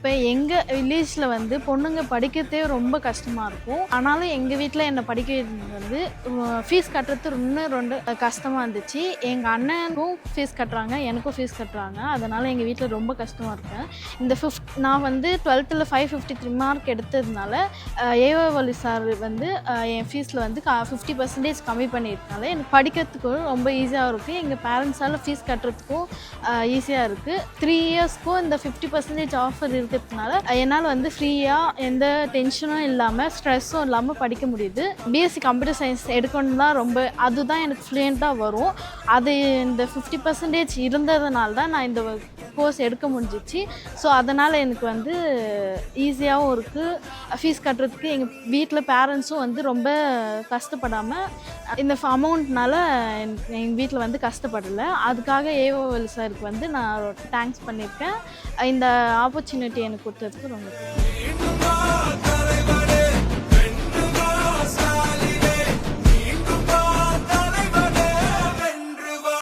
இப்போ எங்கள் வில்லேஜில் வந்து பொண்ணுங்க படிக்கிறதே ரொம்ப கஷ்டமாக இருக்கும். ஆனாலும் எங்கள் வீட்டில் என்னை படிக்க வந்து ஃபீஸ் கட்டுறது ரொம்ப கஷ்டமாக இருந்துச்சு. எங்கள் அண்ணனுக்கும் ஃபீஸ் கட்டுறாங்க, எனக்கும் ஃபீஸ் கட்டுறாங்க. அதனால் எங்கள் வீட்டில் ரொம்ப கஷ்டமாக இருக்கேன். இந்த நான் வந்து 12th 553 மார்க் எடுத்ததுனால ஏவவழி சார் வந்து என் ஃபீஸில் வந்து 50% கம்மி பண்ணியிருக்கனால எனக்கு படிக்கிறதுக்கு ரொம்ப ஈஸியாக இருக்குது. எங்கள் பேரண்ட்ஸால் ஃபீஸ் கட்டுறதுக்கும் ஈஸியாக இருக்குது. 3 இயர்ஸ்க்கும் இந்த 50% ஆஃபர் இருக்கிறதுனால என்னால் வந்து ஃப்ரீயாக எந்த டென்ஷனும் இல்லாமல் ஸ்ட்ரெஸ்ஸும் இல்லாமல் படிக்க முடியுது. பிஎஸ்சி கம்ப்யூட்டர் சயின்ஸ் எடுக்கணும் தான் அதுதான் எனக்கு ஃப்ளூயண்ட்டாக வரும். அது இந்த 50% இருந்ததுனால தான் நான் இந்த கோர்ஸ் எடுக்க முடிஞ்சிச்சு. ஸோ அதனால் எனக்கு வந்து ஈஸியாகவும் இருக்குது. ஃபீஸ் கட்டுறதுக்கு எங்கள் வீட்டில் பேரண்ட்ஸும் வந்து ரொம்ப கஷ்டப்படாமல் இந்த அமௌண்ட்னால எங்கள் வீட்டில் வந்து கஷ்டப்படலை. அதுக்காக ஏஓஎல் சாருக்கு வந்து நான் தேங்க்ஸ் பண்ணியிருக்கேன். இந்த ஆப்பர்ச்சுனிட்டி எனக்கு கொடுத்ததுக்கு ரொம்ப